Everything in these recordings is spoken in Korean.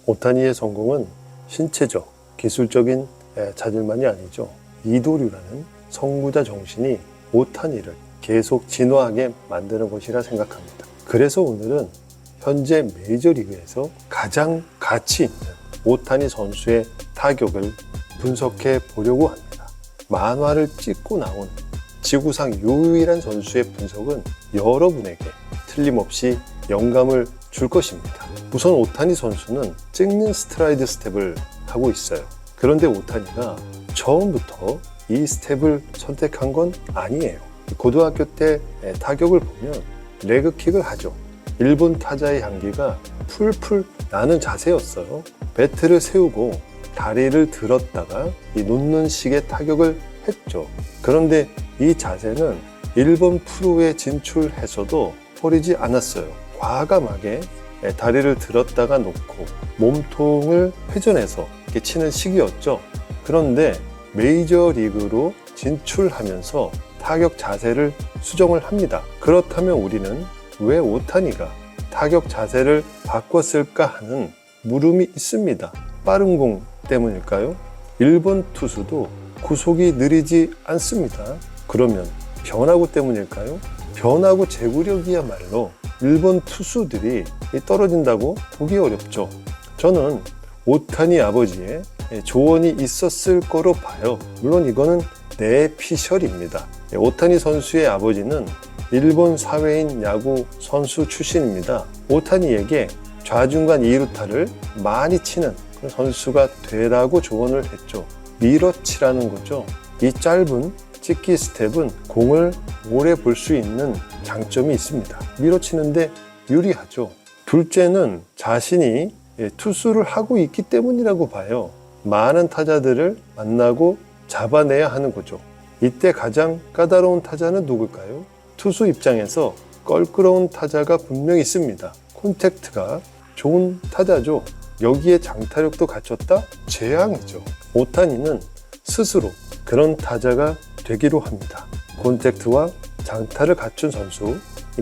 오타니의 성공은 신체적, 기술적인 자질만이 아니죠. 이도류라는 선구자 정신이 오타니를 계속 진화하게 만드는 것이라 생각합니다. 그래서 오늘은 현재 메이저리그에서 가장 가치 있는 오타니 선수의 타격을 분석해 보려고 합니다. 만화를 찍고 나온 지구상 유일한 선수의 분석은 여러분에게 틀림없이 영감을 줄 것입니다. 우선 오타니 선수는 찍는 스트라이드 스텝을 하고 있어요. 그런데 오타니가 처음부터 이 스텝을 선택한 건 아니에요. 고등학교 때 타격을 보면 레그킥을 하죠. 일본 타자의 향기가 풀풀 나는 자세였어요. 배트를 세우고 다리를 들었다가 놓는 식의 타격을 했죠. 그런데 이 자세는 일본 프로에 진출해서도 버리지 않았어요. 과감하게 다리를 들었다가 놓고 몸통을 회전해서 이렇게 치는 식이었죠. 그런데 메이저리그로 진출하면서 타격 자세를 수정을 합니다. 그렇다면 우리는 왜 오타니가 타격 자세를 바꿨을까 하는 물음이 있습니다. 빠른 공 때문일까요? 일본 투수도 구속이 느리지 않습니다. 그러면 변화구 때문일까요? 변화구 제구력이야말로 일본 투수들이 떨어진다고 보기 어렵죠. 저는 오타니 아버지의 조언이 있었을 거로 봐요. 물론 이거는 내피셜입니다. 오타니 선수의 아버지는 일본 사회인 야구 선수 출신입니다. 오타니에게 좌중간 2루타를 많이 치는 그런 선수가 되라고 조언을 했죠. 밀어치라는 거죠. 이 짧은 찍기 스텝은 공을 오래 볼 수 있는 장점이 있습니다. 밀어치는데 유리하죠. 둘째는 자신이 투수를 하고 있기 때문이라고 봐요. 많은 타자들을 만나고 잡아내야 하는 거죠. 이때 가장 까다로운 타자는 누굴까요? 투수 입장에서 껄끄러운 타자가 분명히 있습니다. 콘택트가 좋은 타자죠. 여기에 장타력도 갖췄다? 재앙이죠. 오타니는 스스로 그런 타자가 되기로 합니다. 콘택트와 장타를 갖춘 선수.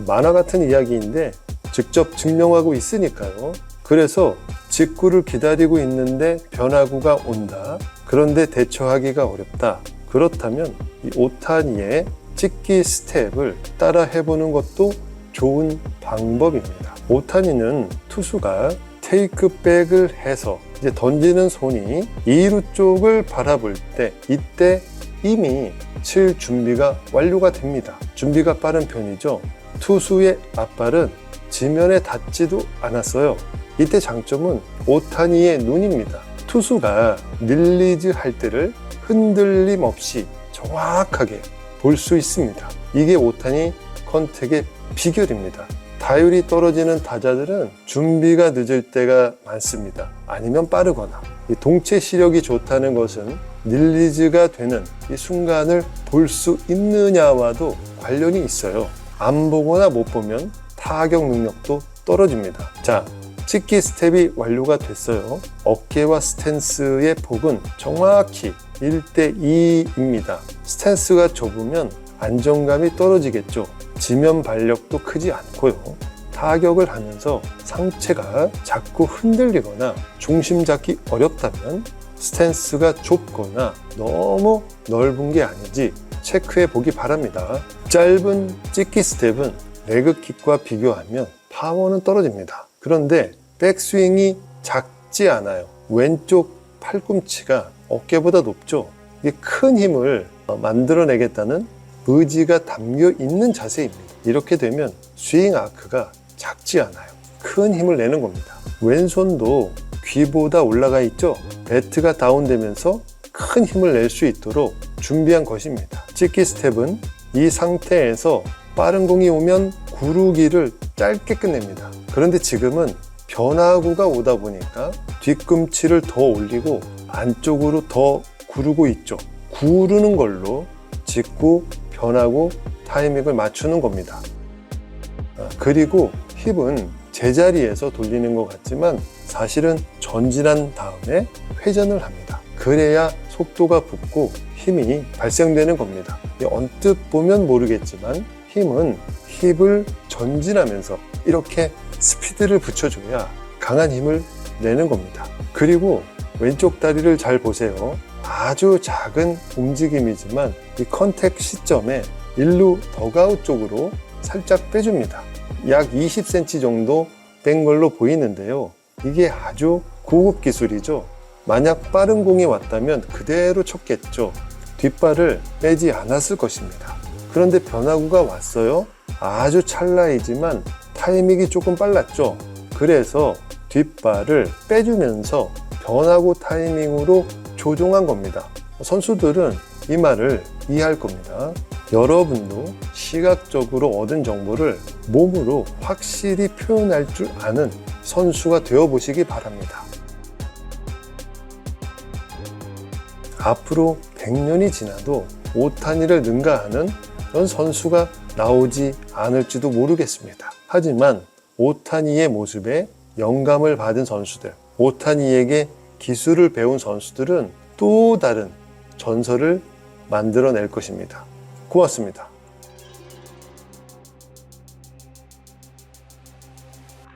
만화 같은 이야기인데 직접 증명하고 있으니까요. 그래서 직구를 기다리고 있는데 변화구가 온다. 그런데 대처하기가 어렵다. 그렇다면 이 오타니의 찍기 스텝을 따라 해보는 것도 좋은 방법입니다. 오타니는 투수가 테이크백을 해서 이제 던지는 손이 2루 쪽을 바라볼 때 이때 이미 칠 준비가 완료가 됩니다. 준비가 빠른 편이죠. 투수의 앞발은 지면에 닿지도 않았어요. 이때 장점은 오타니의 눈입니다. 투수가 릴리즈 할 때를 흔들림 없이 정확하게 볼 수 있습니다. 이게 오타니 컨택의 비결입니다. 타율이 떨어지는 타자들은 준비가 늦을 때가 많습니다. 아니면 빠르거나. 동체 시력이 좋다는 것은 릴리즈가 되는 이 순간을 볼 수 있느냐와도 관련이 있어요. 안 보거나 못 보면 타격 능력도 떨어집니다. 자, 찍기 스텝이 완료가 됐어요. 어깨와 스탠스의 폭은 정확히 1:2입니다. 스탠스가 좁으면 안정감이 떨어지겠죠. 지면 발력도 크지 않고요. 타격을 하면서 상체가 자꾸 흔들리거나 중심 잡기 어렵다면 스탠스가 좁거나 너무 넓은 게 아닌지 체크해 보기 바랍니다. 짧은 찍기 스텝은 레그킥과 비교하면 파워는 떨어집니다. 그런데 백스윙이 작지 않아요. 왼쪽 팔꿈치가 어깨보다 높죠. 이게 큰 힘을 만들어내겠다는 의지가 담겨 있는 자세입니다. 이렇게 되면 스윙 아크가 작지 않아요. 큰 힘을 내는 겁니다. 왼손도 귀보다 올라가 있죠. 배트가 다운되면서 큰 힘을 낼 수 있도록 준비한 것입니다. 찍기 스텝은 이 상태에서 빠른 공이 오면 구르기를 짧게 끝냅니다. 그런데 지금은 변화구가 오다 보니까 뒤꿈치를 더 올리고 안쪽으로 더 구르고 있죠. 구르는 걸로 직구, 변화구, 타이밍을 맞추는 겁니다. 그리고 힙은 제자리에서 돌리는 것 같지만 사실은 전진한 다음에 회전을 합니다. 그래야 속도가 붙고 힘이 발생되는 겁니다. 언뜻 보면 모르겠지만 힘은 힙을 전진하면서 이렇게 스피드를 붙여줘야 강한 힘을 내는 겁니다. 그리고 왼쪽 다리를 잘 보세요. 아주 작은 움직임이지만 이 컨택 시점에 일루 덕아웃 쪽으로 살짝 빼줍니다. 약 20cm 정도 뺀 걸로 보이는데요. 이게 아주 고급 기술이죠. 만약 빠른 공이 왔다면 그대로 쳤겠죠. 뒷발을 빼지 않았을 것입니다. 그런데 변화구가 왔어요. 아주 찰나이지만 타이밍이 조금 빨랐죠. 그래서 뒷발을 빼주면서 변화구 타이밍으로 조종한 겁니다. 선수들은 이 말을 이해할 겁니다. 여러분도 시각적으로 얻은 정보를 몸으로 확실히 표현할 줄 아는 선수가 되어보시기 바랍니다. 앞으로 100년이 지나도 오타니를 능가하는 그런 선수가 나오지 않을지도 모르겠습니다. 하지만 오타니의 모습에 영감을 받은 선수들, 오타니에게 기술을 배운 선수들은 또 다른 전설을 만들어낼 것입니다. 고맙습니다.